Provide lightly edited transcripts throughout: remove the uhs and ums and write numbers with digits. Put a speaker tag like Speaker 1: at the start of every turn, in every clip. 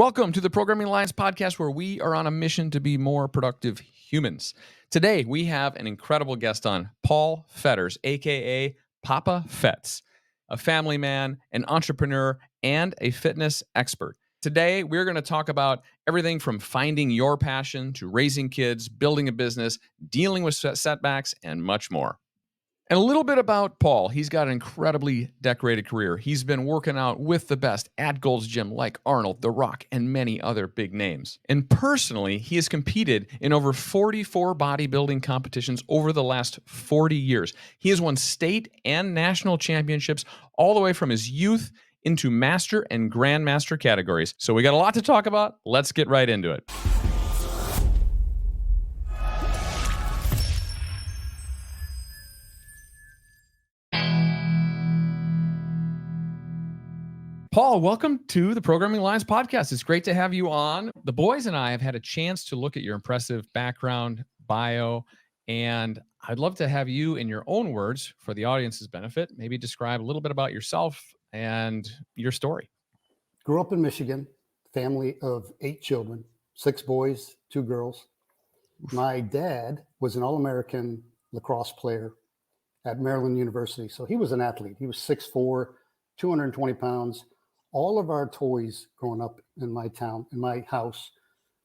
Speaker 1: Welcome to the Programming Alliance podcast, where we are on a mission to be more productive humans. Today, we have an incredible guest on, Paul Fetters, aka Papa Fets, a family man, an entrepreneur, and a fitness expert. Today, we're going to talk about everything from finding your passion to raising kids, building a business, dealing with setbacks, and much more. And a little bit about Paul. He's got an incredibly decorated career. He's been working out with the best at Gold's Gym like Arnold, The Rock, and many other big names. And personally, he has competed in over 44 bodybuilding competitions over the last 40 years. He has won state and national championships all the way from his youth into master and grandmaster categories. So we got a lot to talk about. Let's get right into it. Paul, welcome to the Programming Alliance podcast. It's great to have you on. The boys and I have had a chance to look at your impressive background, bio, and I'd love to have you, in your own words, for the audience's benefit, maybe describe a little bit about yourself and your story.
Speaker 2: Grew up in Michigan, family of 8 children, 6 boys, 2 girls. My dad was an All-American lacrosse player at Maryland University. So he was an athlete. He was 6'4", 220 pounds. All of our toys growing up in my town, in my house,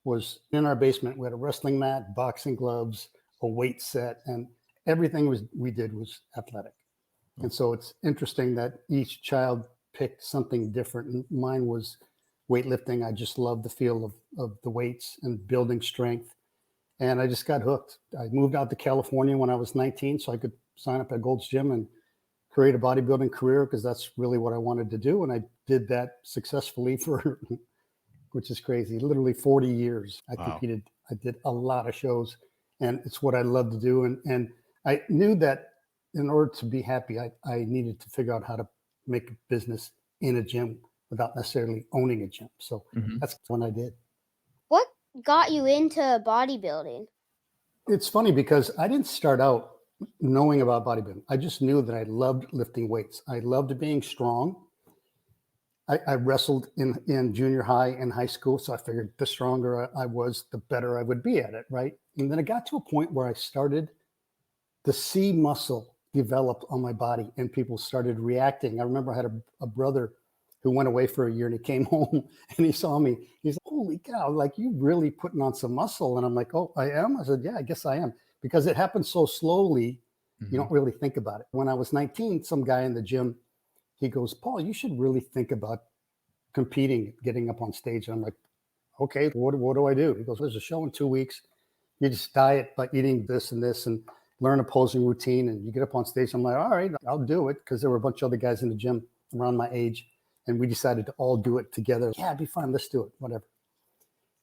Speaker 2: was in our basement. We had a wrestling mat, boxing gloves, a weight set, and everything we did was athletic. And so it's interesting that each child picked something different. And mine was weightlifting. I just loved the feel of the weights and building strength. And I just got hooked. I moved out to California when I was 19 so I could sign up at Gold's Gym and create a bodybuilding career, because that's really what I wanted to do. And I did that successfully for, which is crazy, literally 40 years. I competed. I did a lot of shows, and it's what I love to do. And I knew that in order to be happy, I needed to figure out how to make a business in a gym without necessarily owning a gym. So that's when I did.
Speaker 3: What got you into bodybuilding?
Speaker 2: It's funny because I didn't start out knowing about bodybuilding. I just knew that I loved lifting weights. I loved being strong. I wrestled in junior high and high school, so I figured the stronger I was, the better I would be at it, right? And then it got to a point where I started to see muscle develop on my body, and people started reacting. I remember I had a brother who went away for a year, and he came home and he saw me. He's like, holy cow, like, you really putting on some muscle. And I'm like, oh, I am? I said, yeah, I guess I am. Because it happened so slowly, you don't really think about it. When I was 19, some guy in the gym, he goes, Paul, you should really think about competing, getting up on stage. And I'm like, okay, what do I do? He goes, there's a show in 2 weeks. You just diet by eating this and this and learn a posing routine, and you get up on stage. I'm like, all right, I'll do it, because there were a bunch of other guys in the gym around my age, and we decided to all do it together. Yeah, it'd be fun. Let's do it, whatever.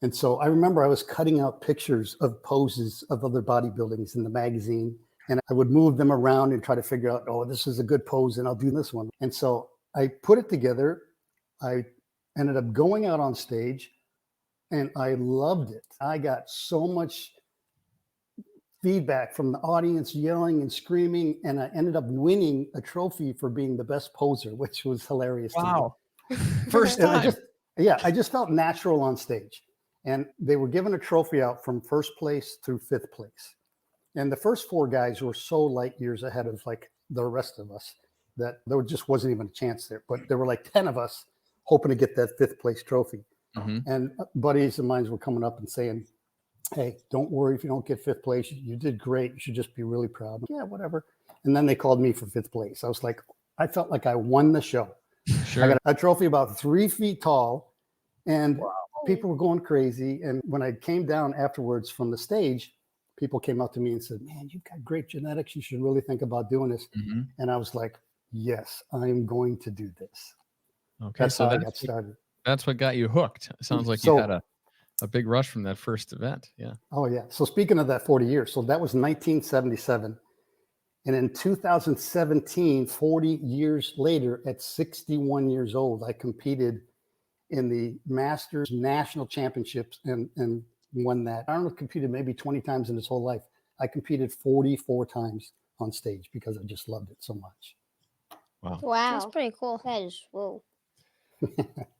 Speaker 2: And so I remember I was cutting out pictures of poses of other bodybuildings in the magazine, and I would move them around and try to figure out, oh, this is a good pose, and I'll do this one. And so I put it together. I ended up going out on stage, and I loved it. I got so much feedback from the audience, yelling and screaming, and I ended up winning a trophy for being the best poser, which was hilarious to me.
Speaker 1: First time.
Speaker 2: I just felt natural on stage. And they were giving a trophy out from first place through 5th place. And the first 4 guys were so light years ahead of like the rest of us that there just wasn't even a chance there. But there were like 10 of us hoping to get that 5th place trophy. And buddies of mine were coming up and saying, hey, don't worry if you don't get 5th place. You did great. You should just be really proud. Yeah, whatever. And then they called me for 5th place. I was like, I felt like I won the show.
Speaker 1: Sure.
Speaker 2: I got a trophy about 3 feet tall, and people were going crazy. And when I came down afterwards from the stage, people came up to me and said, man, you've got great genetics. You should really think about doing this. And I was like, yes, I'm going to do this.
Speaker 1: Okay,
Speaker 2: that's
Speaker 1: so
Speaker 2: how I got started.
Speaker 1: That's what got you hooked. It sounds like you had a big rush from that first event. Yeah.
Speaker 2: Oh, yeah. So speaking of that 40 years, so that was 1977. And in 2017, 40 years later, at 61 years old, I competed in the Masters National Championships and won that. Arnold competed maybe 20 times in his whole life. I competed 44 times on stage because I just loved it so much.
Speaker 1: Wow.
Speaker 3: Wow. That's pretty cool. That is, whoa.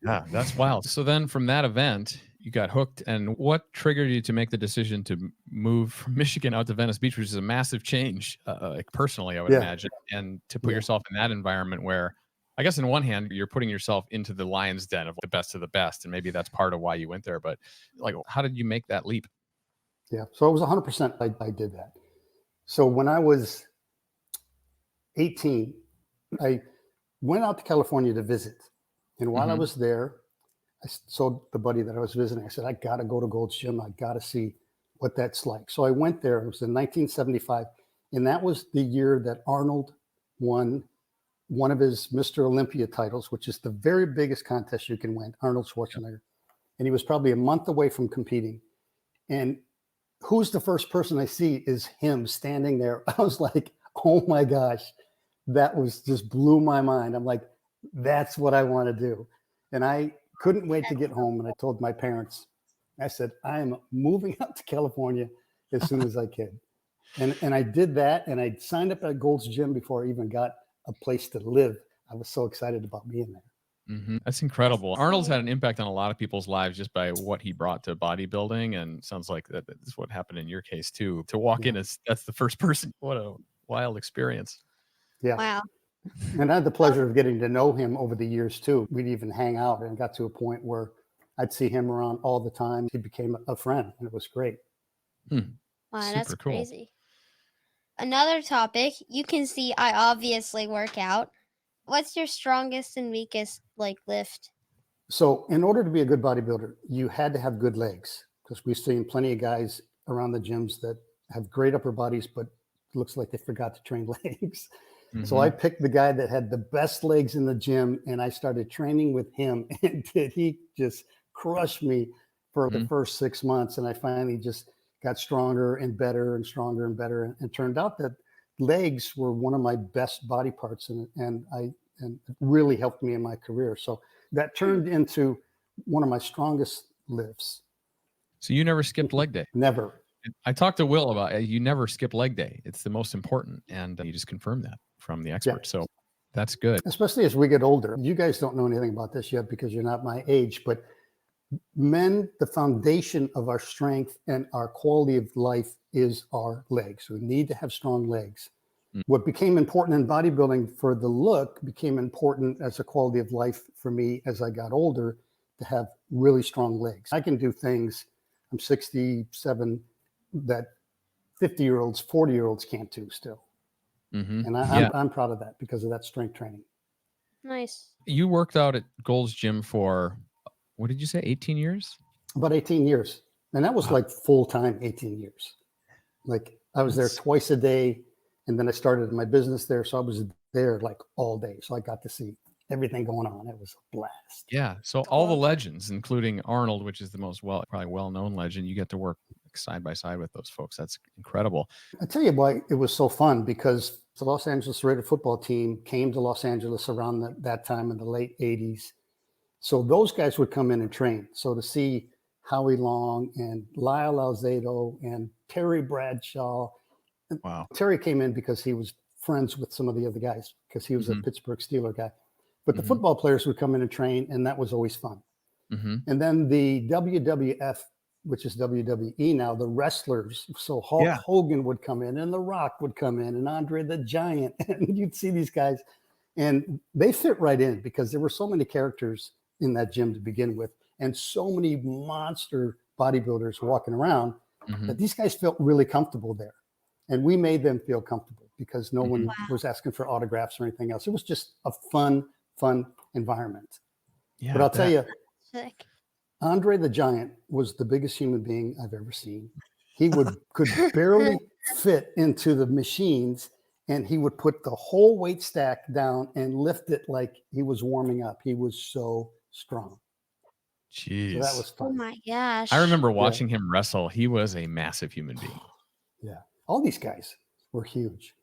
Speaker 1: Yeah, that's wild. So then from that event, you got hooked. And what triggered you to make the decision to move from Michigan out to Venice Beach, which is a massive change, like personally, I would
Speaker 2: Yeah,
Speaker 1: imagine, and to put
Speaker 2: yeah.
Speaker 1: yourself in that environment where, I guess, in one hand, you're putting yourself into the lion's den of the best of the best, and maybe that's part of why you went there. But like, how did you make that leap?
Speaker 2: Yeah. So it was 100% I did that. So when I was 18, I went out to California to visit. And while I
Speaker 1: Hmm.
Speaker 2: was there, told the buddy that I was visiting, I said, I got to go to Gold's Gym. I got to see what that's like. So I went there. It was in 1975. And that was the year that Arnold won one of his Mr. Olympia titles, which is the very biggest contest you can win, Arnold Schwarzenegger. And he was probably a month away from competing. And who's the first person I see is him standing there. I was like, oh my gosh, that was just blew my mind. I'm like, that's what I want to do. And I couldn't wait to get home. And I told my parents, I said, I am moving out to California as soon as I can. And I did that. And I signed up at Gold's Gym before I even got a place to live. I was so excited about being there.
Speaker 1: That's incredible. Arnold's had an impact on a lot of people's lives just by what he brought to bodybuilding, and sounds like that's what happened in your case too. To walk in as that's the first person. What a wild experience.
Speaker 2: Yeah.
Speaker 3: Wow.
Speaker 2: And I had the pleasure of getting to know him over the years too. We'd even hang out and got to a point where I'd see him around all the time. He became a friend and it was great.
Speaker 3: Wow, that's
Speaker 1: Super cool.
Speaker 3: crazy. Another topic, you can see I obviously work out. What's your strongest and weakest lift?
Speaker 2: So in order to be a good bodybuilder, you had to have good legs, because we've seen plenty of guys around the gyms that have great upper bodies, but looks like they forgot to train legs. So I picked the guy that had the best legs in the gym, and I started training with him. And he just crushed me for the first 6 months. And I finally just got stronger and better and stronger and better. And it turned out that legs were one of my best body parts, and it really helped me in my career. So that turned into one of my strongest lifts.
Speaker 1: So you never skipped leg day?
Speaker 2: Never.
Speaker 1: I talked to Will about it. You never skip leg day. It's the most important. And you just confirmed that from the expert. So that's good.
Speaker 2: Especially as we get older. You guys don't know anything about this yet because you're not my age, but men, the foundation of our strength and our quality of life is our legs. We need to have strong legs. What became important in bodybuilding for the look became important as a quality of life for me as I got older, to have really strong legs. I can do things, I'm 67, that 50-year-olds, 40-year-olds can't do still. And I'm proud of that because of that strength training.
Speaker 3: Nice.
Speaker 1: You worked out at Gold's Gym for, what did you say, 18 years?
Speaker 2: About 18 years. And that was like full-time 18 years. Like I was there twice a day. And then I started my business there. So I was there like all day. So I got to see everything going on. It was a blast.
Speaker 1: Yeah. So all the legends, including Arnold, which is the most probably well-known legend, you get to work side by side with those folks. That's incredible.
Speaker 2: I tell you why it was so fun, because the Los Angeles Raider football team came to Los Angeles around that time in the late 80s. So those guys would come in and train. So to see Howie Long and Lyle Alzado and Terry Bradshaw.
Speaker 1: Wow.
Speaker 2: Terry came in because he was friends with some of the other guys, because he was a Pittsburgh Steeler guy. But the football players would come in and train, and that was always fun. And then the WWF, which is WWE now, the wrestlers. So Hulk Hogan would come in, and The Rock would come in, and Andre the Giant. And you'd see these guys, and they fit right in because there were so many characters in that gym to begin with, and so many monster bodybuilders walking around that these guys felt really comfortable there. And we made them feel comfortable because no one was asking for autographs or anything else. It was just a fun environment.
Speaker 1: Yeah,
Speaker 2: but I'll tell you,
Speaker 3: Sick.
Speaker 2: Andre the Giant was the biggest human being I've ever seen. He could barely fit into the machines, and he would put the whole weight stack down and lift it like he was warming up. He was so strong.
Speaker 1: Jeez.
Speaker 2: So that was fun.
Speaker 3: Oh my gosh.
Speaker 1: I remember watching him wrestle. He was a massive human being.
Speaker 2: Yeah. All these guys were huge.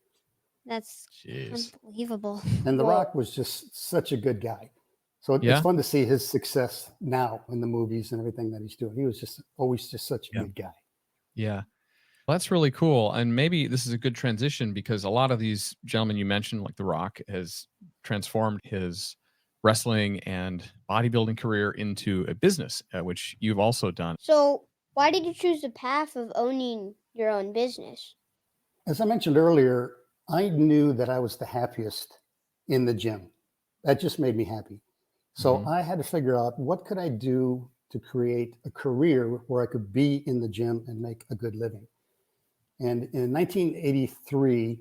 Speaker 3: That's unbelievable.
Speaker 2: And The Rock was just such a good guy. So it's fun to see his success now in the movies and everything that he's doing. He was always such a good guy.
Speaker 1: Yeah. Well, that's really cool. And maybe this is a good transition because a lot of these gentlemen you mentioned, like The Rock, has transformed his wrestling and bodybuilding career into a business, which you've also done.
Speaker 3: So, why did you choose the path of owning your own business?
Speaker 2: As I mentioned earlier, I knew that I was the happiest in the gym. That just made me happy. So I had to figure out what could I do to create a career where I could be in the gym and make a good living. And in 1983,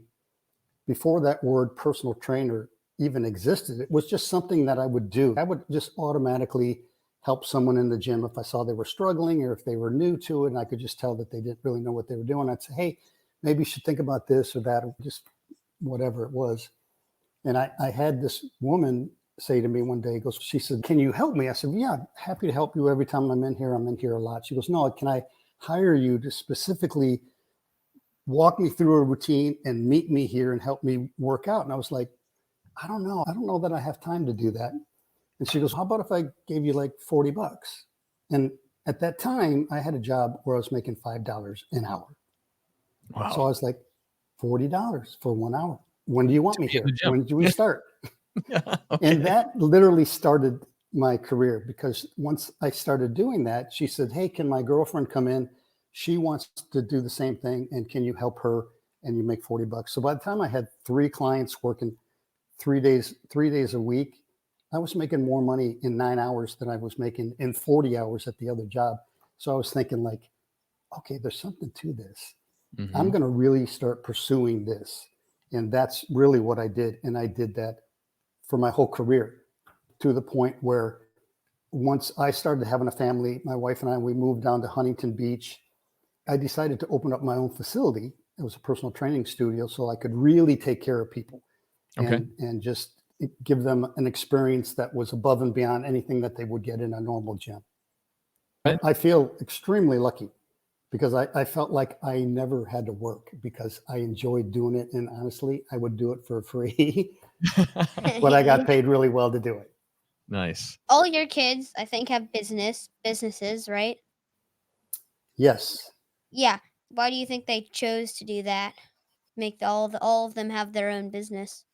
Speaker 2: before that word personal trainer even existed, it was just something that I would do. I would just automatically help someone in the gym if I saw they were struggling or if they were new to it, and I could just tell that they didn't really know what they were doing. I'd say, hey, maybe you should think about this or that, or just whatever it was. And I had this woman say to me one day, she said, can you help me? I said, yeah, happy to help you every time I'm in here. I'm in here a lot. She goes, no, can I hire you to specifically walk me through a routine and meet me here and help me work out? And I was like, I don't know that I have time to do that. And she goes, how about if I gave you like $40? And at that time, I had a job where I was making $5 an hour.
Speaker 1: Wow.
Speaker 2: So I was like, $40 for 1 hour. When do you want me here?
Speaker 1: gym.
Speaker 2: When do we start?
Speaker 1: Okay.
Speaker 2: And that literally started my career, because once I started doing that, she said, hey, can my girlfriend come in? She wants to do the same thing. And can you help her? And you make $40. So by the time I had 3 clients working 3 days a week, I was making more money in 9 hours than I was making in 40 hours at the other job. So I was thinking like, okay, there's something to this. I'm going to really start pursuing this. And that's really what I did. And I did that for my whole career, to the point where once I started having a family, my wife and I, we moved down to Huntington Beach. I decided to open up my own facility. It was a personal training studio, so I could really take care of people and just give them an experience that was above and beyond anything that they would get in a normal gym. I feel extremely lucky, because I felt like I never had to work, because I enjoyed doing it. And honestly, I would do it for free, but I got paid really well to do it.
Speaker 1: Nice.
Speaker 3: All your kids, I think, have businesses, right?
Speaker 2: Yes.
Speaker 3: Yeah. Why do you think they chose to do that? Make all of them have their own business.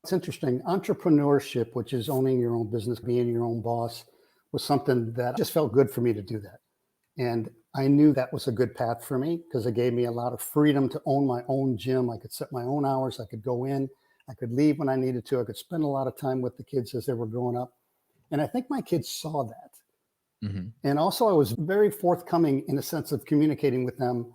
Speaker 2: It's interesting. Entrepreneurship, which is owning your own business, being your own boss, was something that just felt good for me to do that. And I knew that was a good path for me, because it gave me a lot of freedom to own my own gym. I could set my own hours. I could go in, I could leave when I needed to. I could spend a lot of time with the kids as they were growing up. And I think my kids saw that. And also I was very forthcoming in a sense of communicating with them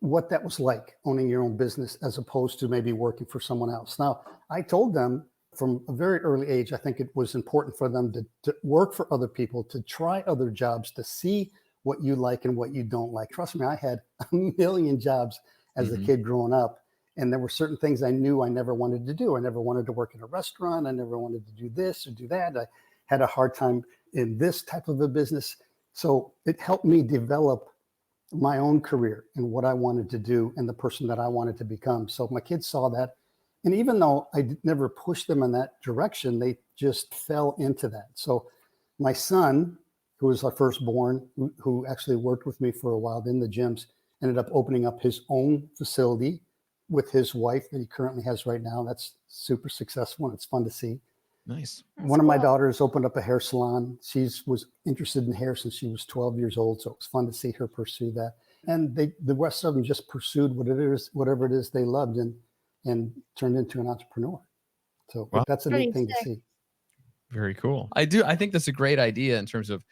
Speaker 2: what that was like, owning your own business as opposed to maybe working for someone else. Now, I told them from a very early age, I think it was important for them to work for other people, to try other jobs, to see what you like and what you don't like. Trust me, I had a million jobs as a kid growing up, and there were certain things I knew I never wanted to do. I never wanted to work in a restaurant. I never wanted to do this or do that. I had a hard time in this type of a business. So it helped me develop my own career and what I wanted to do and the person that I wanted to become. So my kids saw that. And even though I never pushed them in that direction, they just fell into that. So my son, who was our firstborn, who actually worked with me for a while in the gyms, ended up opening up his own facility with his wife that he currently has right now. That's super successful, and it's fun to see.
Speaker 1: Nice.
Speaker 2: One of my daughters opened up a hair salon. She was interested in hair since she was 12 years old. So it was fun to see her pursue that. And the rest of them just pursued whatever it is they loved, and turned into an entrepreneur. So that's a neat thing to see.
Speaker 1: Very cool. I think that's a great idea in terms of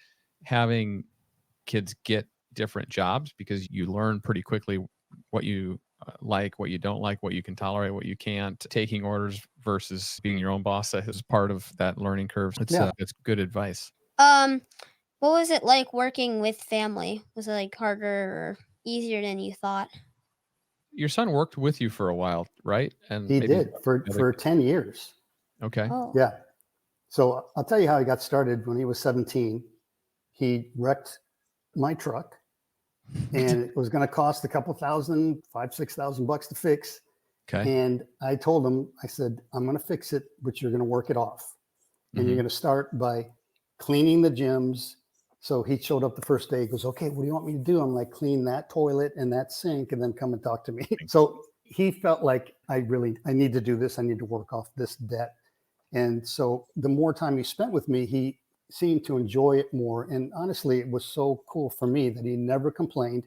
Speaker 1: having kids get different jobs, because you learn pretty quickly what you like, what you don't like, what you can tolerate, what you can't. Taking orders versus being your own boss, that is part of that learning curve. It's good advice.
Speaker 3: What was it like working with family? Was it like harder or easier than you thought?
Speaker 1: Your son worked with you for a while, right? And
Speaker 2: he did for 10 years.
Speaker 1: Okay.
Speaker 3: Oh.
Speaker 2: Yeah. So I'll tell you how he got started. When he was 17, he wrecked my truck, and it was going to cost a couple $5,000, $6,000 to fix.
Speaker 1: Okay.
Speaker 2: And I told him, I said, I'm going to fix it, but you're going to work it off. And you're going to start by cleaning the gyms. So he showed up the first day. He goes, okay, what do you want me to do? I'm like, clean that toilet and that sink, and then come and talk to me. So he felt like I need to do this. I need to work off this debt. And so the more time he spent with me, he seemed to enjoy it more. And honestly, it was so cool for me that he never complained.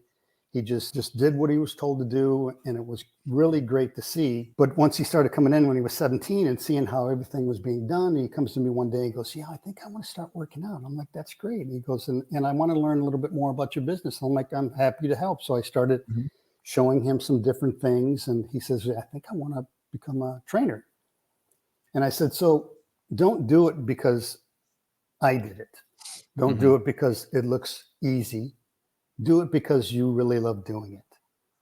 Speaker 2: He just did what he was told to do. And it was really great to see. But once he started coming in when he was 17 and seeing how everything was being done, he comes to me one day and goes, yeah, I think I want to start working out. I'm like, that's great. And he goes, and I want to learn a little bit more about your business. I'm like, I'm happy to help. So I started showing him some different things. And he says, I think I want to become a trainer. And I said, so don't do it because I did it. Don't do it because it looks easy. Do it because you really love doing it.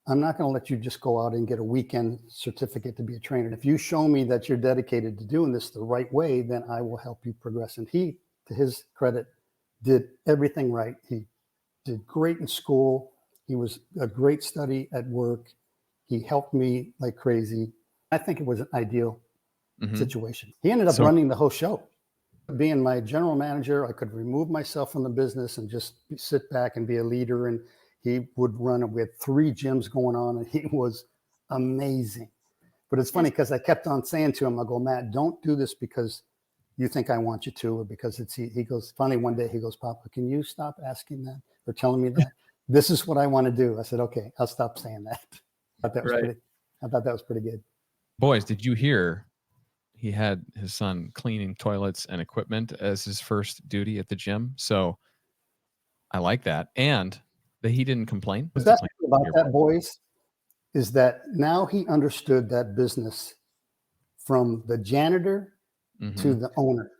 Speaker 2: I'm not going to let you just go out and get a weekend certificate to be a trainer. If you show me that you're dedicated to doing this the right way, then I will help you progress. And he, to his credit, did everything right. He did great in school. He was a great study at work. He helped me like crazy. I think it was an ideal situation. He ended up running the whole show. Being my general manager, I could remove myself from the business and just sit back and be a leader. And he would run it. We had 3 gyms going on, and he was amazing. But it's funny because I kept on saying to him, I go, Matt, don't do this because you think I want you to, or because it's, he goes, finally one day he goes, Papa, can you stop asking that or telling me that? This is what I want to do. I said, okay, I'll stop saying that. I thought that was pretty good.
Speaker 1: Boys, did you hear he had his son cleaning toilets and equipment as his first duty at the gym? So I like that. And that he didn't complain.
Speaker 2: The best thing about that, boys, is that now he understood that business from the janitor to the owner,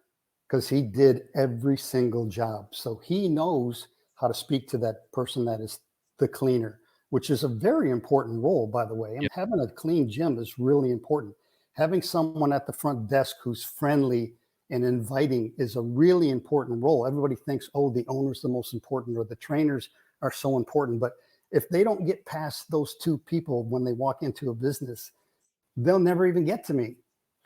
Speaker 2: because he did every single job. So he knows how to speak to that person that is the cleaner, which is a very important role, by the way. And having a clean gym is really important. Having someone at the front desk who's friendly and inviting is a really important role. Everybody thinks, oh, the owner's the most important or the trainers are so important. But if they don't get past those 2 people when they walk into a business, they'll never even get to me.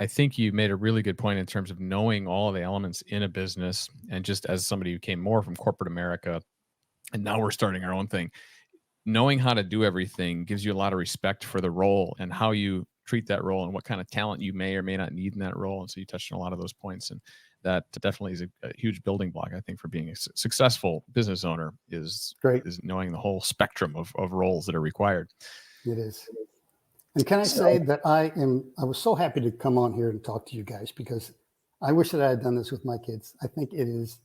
Speaker 1: I think you made a really good point in terms of knowing all of the elements in a business. And just as somebody who came more from corporate America, and now we're starting our own thing, knowing how to do everything gives you a lot of respect for the role and how you treat that role and what kind of talent you may or may not need in that role. And so you touched on a lot of those points. And that definitely is a huge building block, I think, for being a successful business owner is knowing the whole spectrum of roles that are required.
Speaker 2: It is. And can I say that I was so happy to come on here and talk to you guys, because I wish that I had done this with my kids. I think it is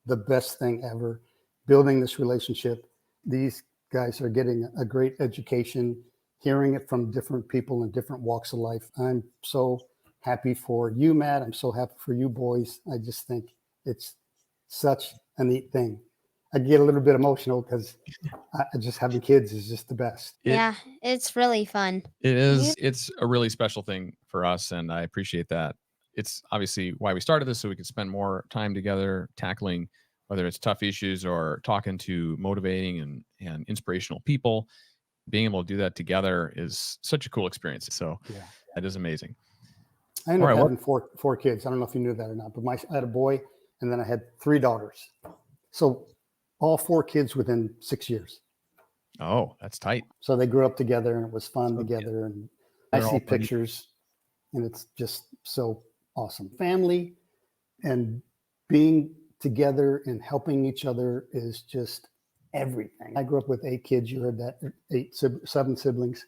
Speaker 2: the best thing ever, building this relationship. These guys are getting a great education, hearing it from different people in different walks of life. I'm so happy for you, Matt. I'm so happy for you boys. I just think it's such a neat thing. I get a little bit emotional because just having kids is just the best.
Speaker 3: Yeah, it's really fun.
Speaker 1: It is. It's a really special thing for us, and I appreciate that. It's obviously why we started this, so we could spend more time together tackling whether it's tough issues or talking to motivating and inspirational people. Being able to do that together is such a cool experience. So that is amazing.
Speaker 2: I ended up having four kids. I don't know if you knew that or not, but I had a boy, and then I had 3 daughters. So all 4 kids within 6 years.
Speaker 1: Oh, that's tight.
Speaker 2: So they grew up together, and it was fun together. And I see pictures, and it's just so awesome. Family and being together and helping each other is just everything. I grew up with 8 kids. You heard that, 7 siblings.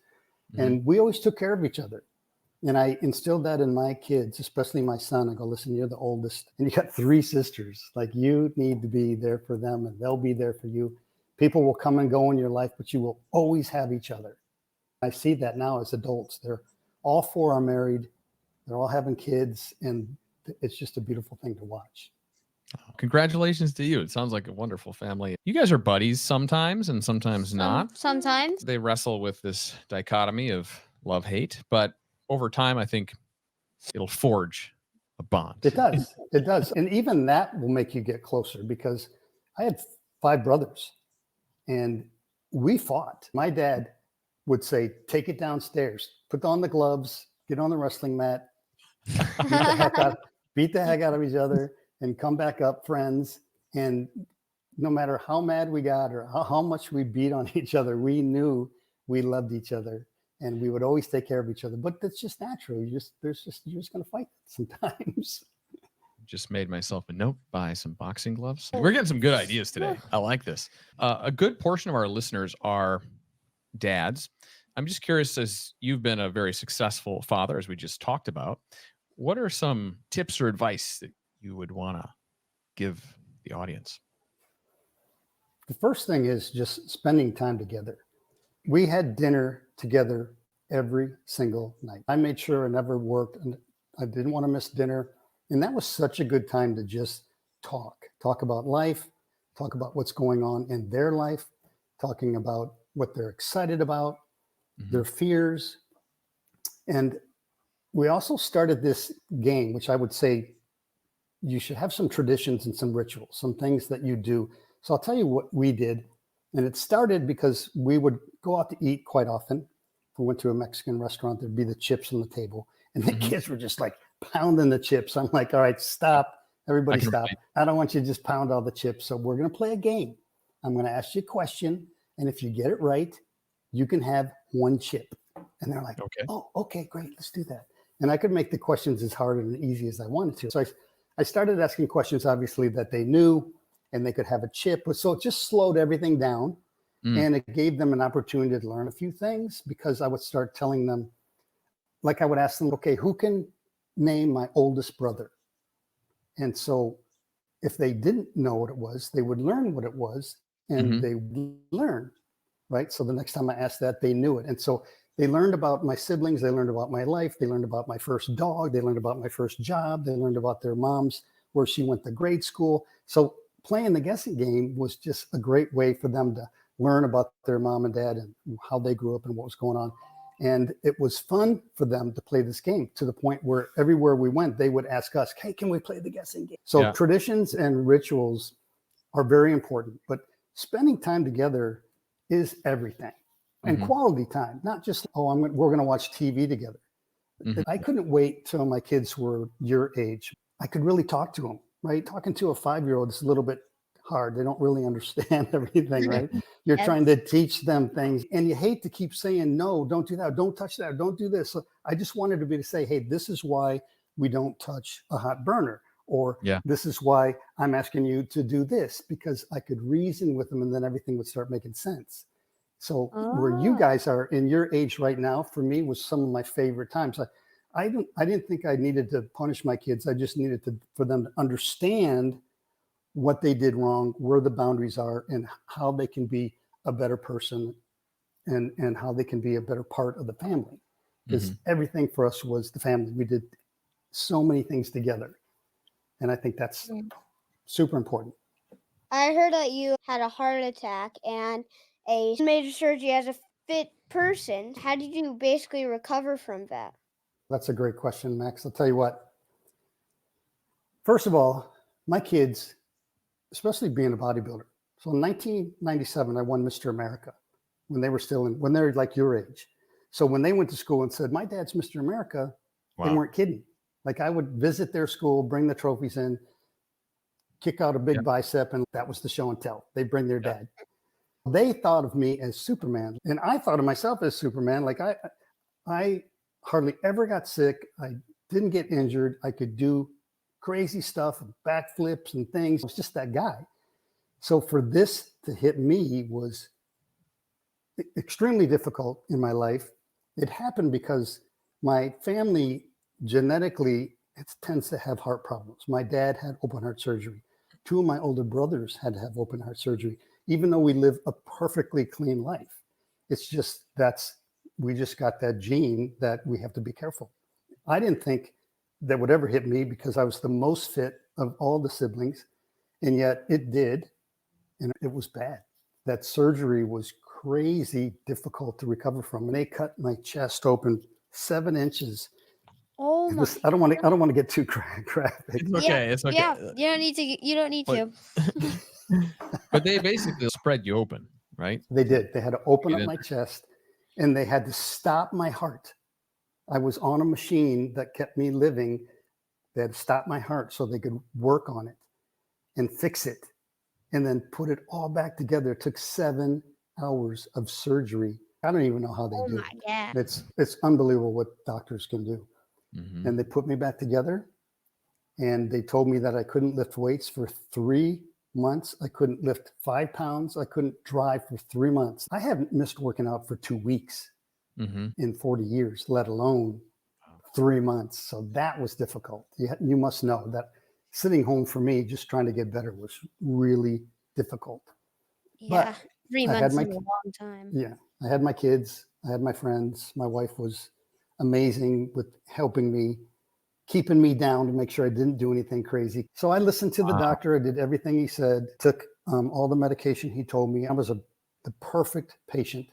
Speaker 2: And we always took care of each other. And I instilled that in my kids, especially my son. I go, listen, you're the oldest, and you got 3 sisters. Like, you need to be there for them, and they'll be there for you. People will come and go in your life, but you will always have each other. I see that now as adults. They're all 4 are married. They're all having kids, and it's just a beautiful thing to watch.
Speaker 1: Congratulations to you. It sounds like a wonderful family. You guys are buddies sometimes and sometimes not.
Speaker 3: Sometimes.
Speaker 1: They wrestle with this dichotomy of love-hate, but over time, I think it'll forge a bond.
Speaker 2: It does. It does. And even that will make you get closer, because I had 5 brothers and we fought. My dad would say, take it downstairs, put on the gloves, get on the wrestling mat, beat the heck out of each other, and come back up friends. And no matter how mad we got or how much we beat on each other, we knew we loved each other. and we would always take care of each other. But that's just natural. You're just going to fight sometimes.
Speaker 1: Just made myself a note, buy some boxing gloves. We're getting some good ideas today. I like this. A good portion of our listeners are dads. I'm just curious, as you've been a very successful father, as we just talked about, what are some tips or advice that you would want to give the audience?
Speaker 2: The first thing is just spending time together. We had dinner together every single night. I made sure I never worked, and I didn't want to miss dinner. And that was such a good time to just talk about life, talk about what's going on in their life, talking about what they're excited about, their fears. And we also started this game, which I would say you should have some traditions and some rituals, some things that you do. So I'll tell you what we did. And it started because we would go out to eat quite often. If we went to a Mexican restaurant, there'd be the chips on the table. And the kids were just like pounding the chips. I'm like, all right, stop. Everybody stop. I don't want you to just pound all the chips. So we're going to play a game. I'm going to ask you a question. And if you get it right, you can have one chip. And they're like, okay. Oh, okay, great. Let's do that. And I could make the questions as hard and easy as I wanted to. So I started asking questions, obviously, that they knew and they could have a chip. So it just slowed everything down. And it gave them an opportunity to learn a few things, because I would start telling them, like I would ask them, okay, who can name my oldest brother? And so if they didn't know what it was, they would learn what it was, and they would learn, right? So the next time I asked that, they knew it. And so they learned about my siblings. They learned about my life. They learned about my first dog. They learned about my first job. They learned about their moms, where she went to grade school. So playing the guessing game was just a great way for them to learn about their mom and dad and how they grew up and what was going on. And it was fun for them to play this game, to the point where everywhere we went, they would ask us, hey, can we play the guessing game? So traditions and rituals are very important, but spending time together is everything. And quality time, not just, we're going to watch TV together. I couldn't wait till my kids were your age. I could really talk to them, right? Talking to a 5-year-old is a little bit hard. They don't really understand everything, right? You're trying to teach them things, and you hate to keep saying, no, don't do that. Don't touch that. Don't do this. So I just wanted to be to say, hey, this is why we don't touch a hot burner, or this is why I'm asking you to do this, because I could reason with them, and then everything would start making sense. So where you guys are in your age right now, for me, was some of my favorite times. I didn't think I needed to punish my kids. I just needed for them to understand what they did wrong, where the boundaries are, and how they can be a better person, and how they can be a better part of the family. Because everything for us was the family. We did so many things together. And I think that's super important.
Speaker 3: I heard that you had a heart attack and a major surgery as a fit person. How did you basically recover from that?
Speaker 2: That's a great question, Max. I'll tell you what. First of all, my kids, especially being a bodybuilder. So in 1997, I won Mr. America when they were like your age. So when they went to school and said, my dad's Mr. America, they weren't kidding. Like, I would visit their school, bring the trophies in, kick out a big bicep, and that was the show and tell. They bring their dad. They thought of me as Superman, and I thought of myself as Superman. Like, I hardly ever got sick. I didn't get injured. I could do crazy stuff, backflips and things. I was just that guy. So for this to hit me was extremely difficult in my life. It happened because my family genetically, it tends to have heart problems. My dad had open heart surgery. 2 of my older brothers had to have open heart surgery, even though we live a perfectly clean life. It's just we just got that gene that we have to be careful. I didn't think that would ever hit me, because I was the most fit of all the siblings, and yet it did, and it was bad. That surgery was crazy difficult to recover from, and they cut my chest open 7 inches.
Speaker 3: Oh my!
Speaker 2: I don't want to get too graphic.
Speaker 1: It's okay. It's okay.
Speaker 3: Yeah, you don't need to.
Speaker 1: But they basically spread you open, right?
Speaker 2: They did. They had to open up my chest, and they had to stop my heart. I was on a machine that kept me living. They had to stop my heart so they could work on it and fix it, and then put it all back together. It took 7 hours of surgery I don't even know how they
Speaker 3: Oh
Speaker 2: do
Speaker 3: my
Speaker 2: it.
Speaker 3: God.
Speaker 2: It's unbelievable what doctors can do.
Speaker 1: Hmm.
Speaker 2: And they put me back together, and they told me that I couldn't lift weights for 3 months. I couldn't lift 5 pounds. I couldn't drive for 3 months. I haven't missed working out for 2 weeks
Speaker 1: Hmm.
Speaker 2: in 40 years, let alone 3 months. So that was difficult. You must know that sitting home for me, just trying to get better, was really difficult.
Speaker 3: Yeah,
Speaker 2: But
Speaker 3: 3
Speaker 2: I had
Speaker 3: months
Speaker 2: my,
Speaker 3: is a long time.
Speaker 2: yeah, I had my kids, I had my friends. My wife was amazing with helping me, keeping me down to make sure I didn't do anything crazy. So I listened to the
Speaker 1: Wow.
Speaker 2: doctor. I did everything he said, took all the medication he told me. I was the perfect patient.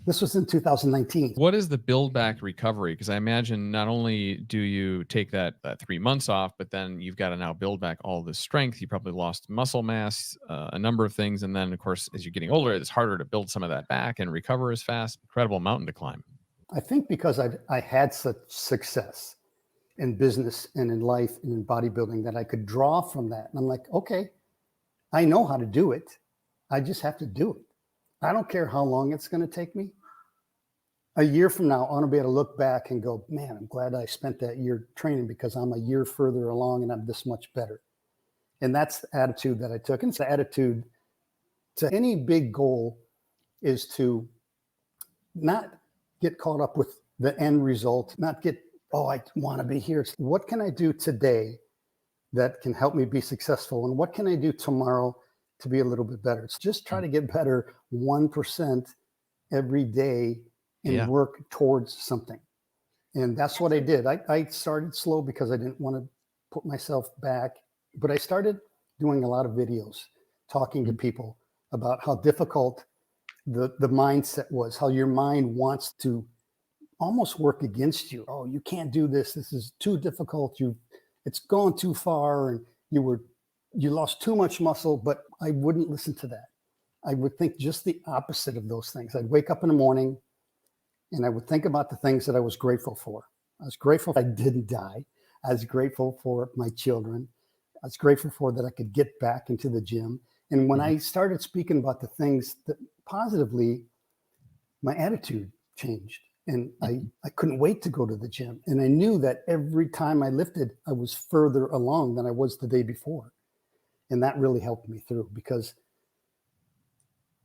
Speaker 2: This was in 2019.
Speaker 1: What is the build back recovery? Because I imagine not only do you take that 3 months off, but then you've got to now build back all this strength. You probably lost muscle mass, a number of things. And then, of course, as you're getting older, it's harder to build some of that back and recover as fast. Incredible mountain to climb.
Speaker 2: I think because I had such success in business and in life and in bodybuilding that I could draw from that. And I'm like, okay, I know how to do it. I just have to do it. I don't care how long it's going to take me. A year from now, I want to be able to look back and go, man, I'm glad I spent that year training because I'm a year further along and I'm this much better. And that's the attitude that I took. And it's the attitude to any big goal is to not get caught up with the end result, not get, oh, I want to be here. It's, what can I do today that can help me be successful? And what can I do tomorrow to be a little bit better? It's just try to get better 1% every day and
Speaker 1: Yeah.
Speaker 2: work towards something. And that's what I did. I started slow because I didn't want to put myself back, but I started doing a lot of videos, talking to people about how difficult the mindset was, how your mind wants to almost work against you. Oh, you can't do this. This is too difficult. It's gone too far, and you lost too much muscle. But I wouldn't listen to that. I would think just the opposite of those things. I'd wake up in the morning and I would think about the things that I was grateful for. I was grateful I didn't die. I was grateful for my children. I was grateful for that I could get back into the gym. And when I started speaking about the things that positively, my attitude changed. And I couldn't wait to go to the gym. And I knew that every time I lifted, I was further along than I was the day before. And that really helped me through, because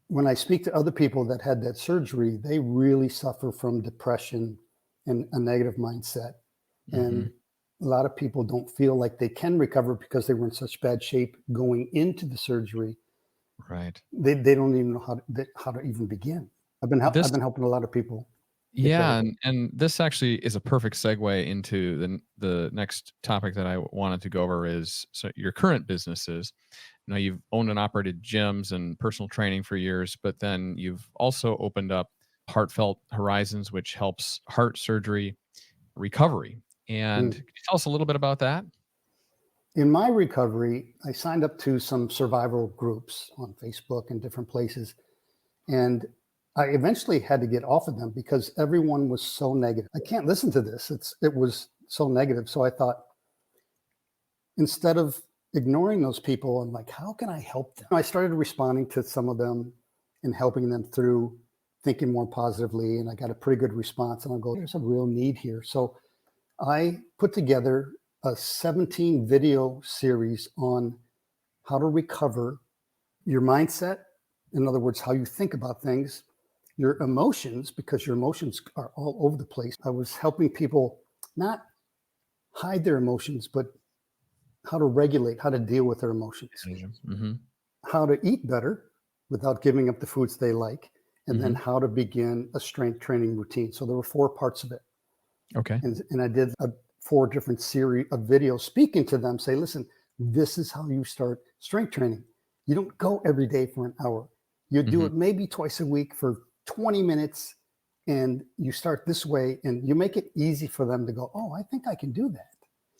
Speaker 2: when I speak to other people that had that surgery, they really suffer from depression and a negative mindset. And a lot of people don't feel like they can recover because they were in such bad shape going into the surgery.
Speaker 1: Right.
Speaker 2: They don't even know how to even begin. I've been helping a lot of people.
Speaker 1: Yeah, and this actually is a perfect segue into the next topic that I wanted to go over is your current businesses. Now, you've owned and operated gyms and personal training for years, but then you've also opened up Heartfelt Horizons, which helps heart surgery recovery. And can you tell us a little bit about that?
Speaker 2: In my recovery, I signed up to some survival groups on Facebook and different places. And I eventually had to get off of them because everyone was so negative. I can't listen to this. It was so negative. So I thought, instead of ignoring those people, I'm like, how can I help them? I started responding to some of them and helping them through thinking more positively. And I got a pretty good response. And I go, there's a real need here. So I put together a 17 video series on how to recover your mindset. In other words, how you think about things, your emotions, because your emotions are all over the place. I was helping people not hide their emotions, but how to regulate, how to deal with their emotions, how to eat better without giving up the foods they like, and then how to begin a strength training routine. So there were 4 parts of it.
Speaker 1: Okay.
Speaker 2: And I did 4 different series of videos speaking to them, say, listen, this is how you start strength training. You don't go every day for an hour. You do it maybe twice a week for 20 minutes, and you start this way, and you make it easy for them to go, oh, I think I can do that.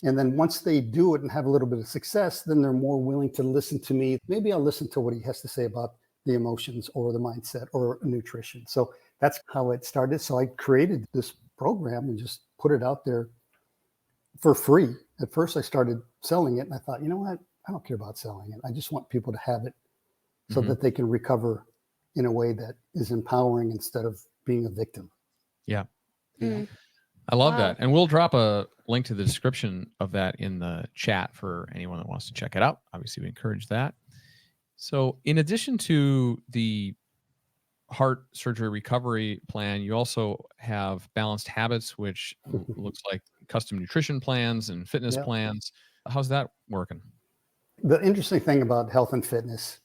Speaker 2: And then once they do it and have a little bit of success, then they're more willing to listen to me. Maybe I'll listen to what he has to say about the emotions or the mindset or nutrition. So that's how it started. So I created this program and just put it out there for free. At first I started selling it, and I thought, you know what? I don't care about selling it. I just want people to have it so that they can recover in a way that is empowering instead of being being a victim.
Speaker 1: Yeah.
Speaker 3: Mm.
Speaker 1: I love
Speaker 3: Wow.
Speaker 1: that. And we'll drop a link to the description of that in the chat for anyone that wants to check it out. Obviously, we encourage that. So in addition to the heart surgery recovery plan, you also have balanced habits, which looks like custom nutrition plans and fitness
Speaker 2: Yep.
Speaker 1: plans. How's that working?
Speaker 2: The interesting thing about health and fitness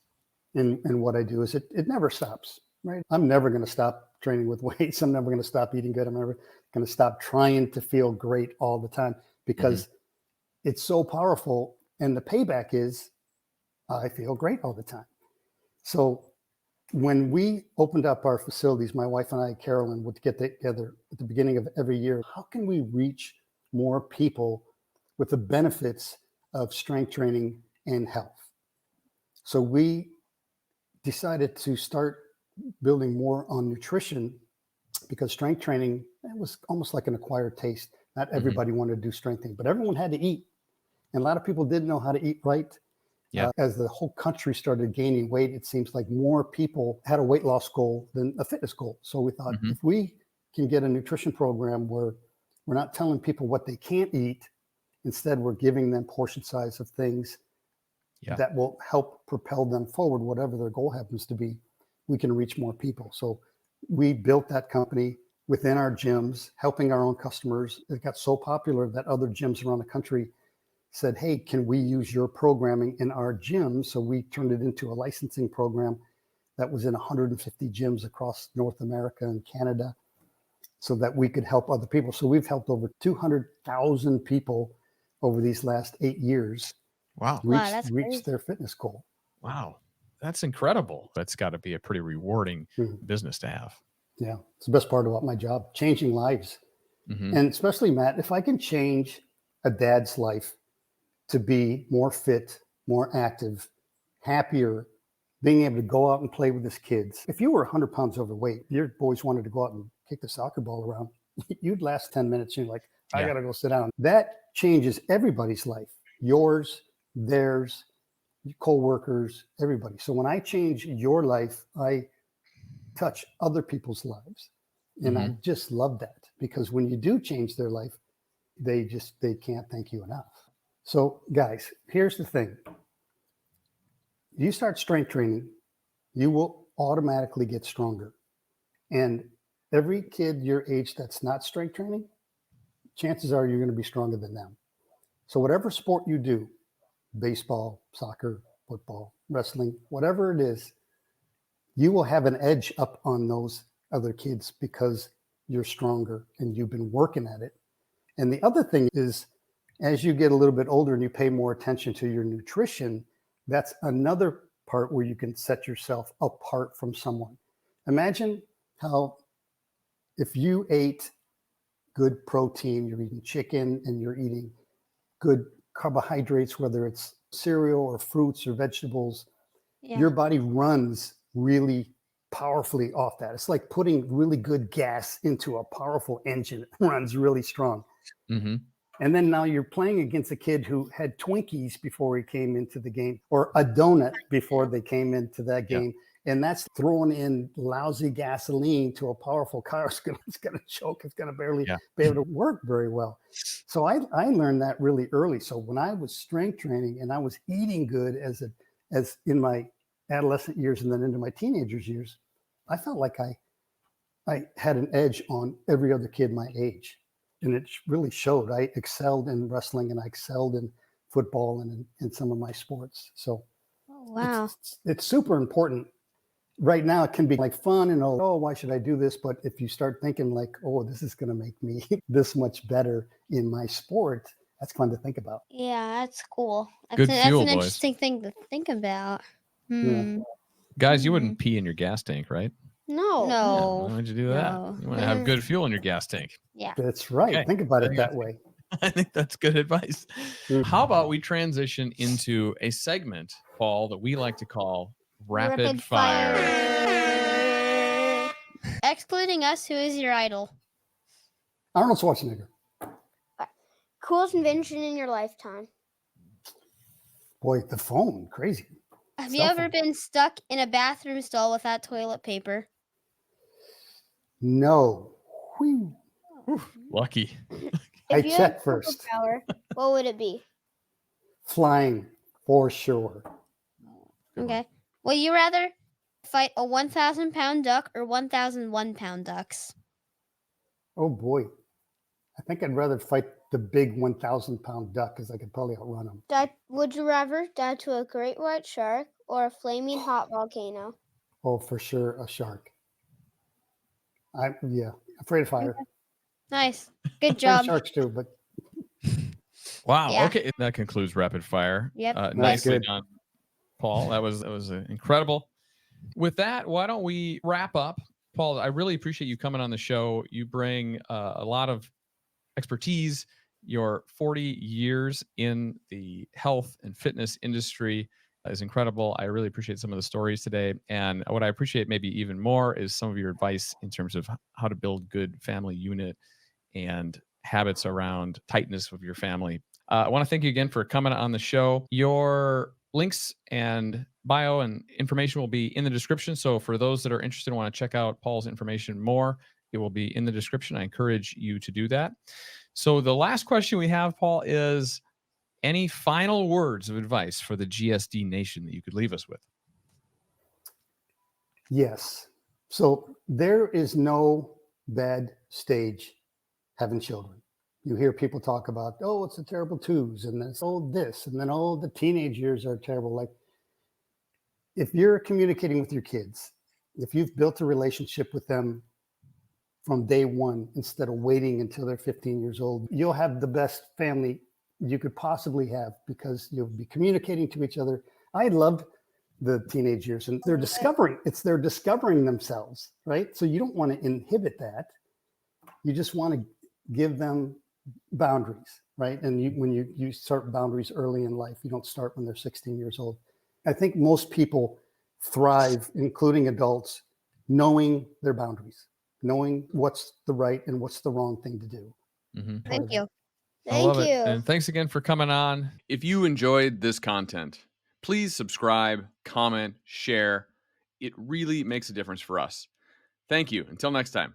Speaker 2: and what I do is it never stops, right? I'm never going to stop training with weights. I'm never going to stop eating good. I'm never going to stop trying to feel great all the time because it's so powerful. And the payback is I feel great all the time. So when we opened up our facilities, my wife and I, Carolyn, would get together at the beginning of every year. How can we reach more people with the benefits of strength training and health? So we decided to start building more on nutrition because strength training, it was almost like an acquired taste. Not everybody wanted to do strength training, but everyone had to eat. And a lot of people didn't know how to eat right.
Speaker 1: Yeah.
Speaker 2: As the whole country started gaining weight, it seems like more people had a weight loss goal than a fitness goal. So we thought if we can get a nutrition program where we're not telling people what they can't eat, instead we're giving them portion size of things that will help propel them forward, whatever their goal happens to be, we can reach more people. So we built that company within our gyms, helping our own customers. It got so popular that other gyms around the country said, hey, can we use your programming in our gym? So we turned it into a licensing program that was in 150 gyms across North America and Canada so that we could help other people. So we've helped over 200,000 people over these last 8 years reach their fitness goal.
Speaker 1: Wow. That's incredible. That's got to be a pretty rewarding business to have.
Speaker 2: Yeah. It's the best part about my job, changing lives. And especially, Matt, if I can change a dad's life to be more fit, more active, happier, being able to go out and play with his kids. If you were 100 pounds overweight, your boys wanted to go out and kick the soccer ball around, you'd last 10 minutes. You're like, I got to go sit down. That changes everybody's life, yours, theirs, co-workers, everybody. So when I change your life, I touch other people's lives. And I just love that because when you do change their life, they can't thank you enough. So guys, here's the thing. You start strength training, you will automatically get stronger. And every kid your age that's not strength training, chances are you're going to be stronger than them. So whatever sport you do, baseball, soccer, football, wrestling, whatever it is, you will have an edge up on those other kids because you're stronger and you've been working at it. And the other thing is, as you get a little bit older and you pay more attention to your nutrition, that's another part where you can set yourself apart from someone. Imagine how if you ate good protein, you're eating chicken and you're eating good carbohydrates, whether it's cereal or fruits or vegetables, your body runs really powerfully off that. It's like putting really good gas into a powerful engine. It runs really strong. And then now you're playing against a kid who had Twinkies before he came into the game or a donut before they came into that game. And that's throwing in lousy gasoline to a powerful car. It's going to choke. It's going to barely be able to work very well. So I learned that really early. So when I was strength training and I was eating good as in my adolescent years and then into my teenagers years, I felt like I had an edge on every other kid my age. And it really showed. I excelled in wrestling and I excelled in football and in some of my sports. So it's super important. Right now, it can be like fun and why should I do this? But if you start thinking like, oh, this is going to make me this much better in my sport, that's fun to think about.
Speaker 3: Yeah, that's cool.
Speaker 1: Good fuel,
Speaker 3: that's an
Speaker 1: boys.
Speaker 3: interesting thing to think about.
Speaker 2: Yeah.
Speaker 1: Guys, you wouldn't pee in your gas tank, right?
Speaker 3: No.
Speaker 1: Why would you do that? You want to have good fuel in your gas tank.
Speaker 3: Yeah.
Speaker 2: That's right.
Speaker 1: Okay.
Speaker 2: Think about it that way.
Speaker 1: I think that's good advice. How about we transition into a segment, Paul, that we like to call Rapid Fire.
Speaker 3: Excluding us, who is your idol?
Speaker 2: Arnold Schwarzenegger.
Speaker 3: Coolest invention in your lifetime?
Speaker 2: Boy, the phone, crazy.
Speaker 3: Have you ever been stuck in a bathroom stall without toilet paper?
Speaker 2: No. Whew.
Speaker 1: Lucky.
Speaker 2: I
Speaker 3: If you had
Speaker 2: checked first.
Speaker 3: superpower, what would it be?
Speaker 2: Flying for sure.
Speaker 3: Okay. Would you rather fight a 1,000-pound duck or 1,001-pound ducks?
Speaker 2: Oh boy. I think I'd rather fight the big 1,000-pound duck because I could probably outrun him.
Speaker 3: Would you rather die to a great white shark or a flaming hot volcano?
Speaker 2: Oh, for sure, a shark. Yeah, afraid of fire.
Speaker 3: Nice. Good
Speaker 2: Afraid
Speaker 3: job.
Speaker 2: of sharks too, but
Speaker 1: Wow.
Speaker 3: Yeah.
Speaker 1: Okay. That concludes rapid fire.
Speaker 3: Yep.
Speaker 2: that's
Speaker 1: Nicely
Speaker 2: good.
Speaker 1: done, Paul. That was incredible. With that, why don't we wrap up? Paul, I really appreciate you coming on the show. You bring a lot of expertise. Your 40 years in the health and fitness industry is incredible. I really appreciate some of the stories today. And what I appreciate maybe even more is some of your advice in terms of how to build good family unit and habits around tightness of your family. I want to thank you again for coming on the show. Your links and bio and information will be in the description. So for those that are interested and want to check out Paul's information more, it will be in the description. I encourage you to do that. So the last question we have, Paul, is any final words of advice for the GSD Nation that you could leave us with?
Speaker 2: Yes. So there is no bad stage having children. You hear people talk about, oh, it's the terrible twos, and then oh, this, and then oh, the teenage years are terrible. Like, if you're communicating with your kids, if you've built a relationship with them from day one instead of waiting until they're 15 years old, you'll have the best family you could possibly have because you'll be communicating to each other. I loved the teenage years, and they're discovering themselves, right? So you don't want to inhibit that. You just want to give them boundaries, right? And when you start boundaries early in life, you don't start when they're 16 years old. I think most people thrive, including adults, knowing their boundaries, knowing what's the right and what's the wrong thing to do.
Speaker 1: Mm-hmm.
Speaker 3: Thank you.
Speaker 1: I love
Speaker 3: Thank
Speaker 1: it.
Speaker 3: you.
Speaker 1: And thanks again for coming on. If you enjoyed this content, please subscribe, comment, share. It really makes a difference for us. Thank you. Until next time.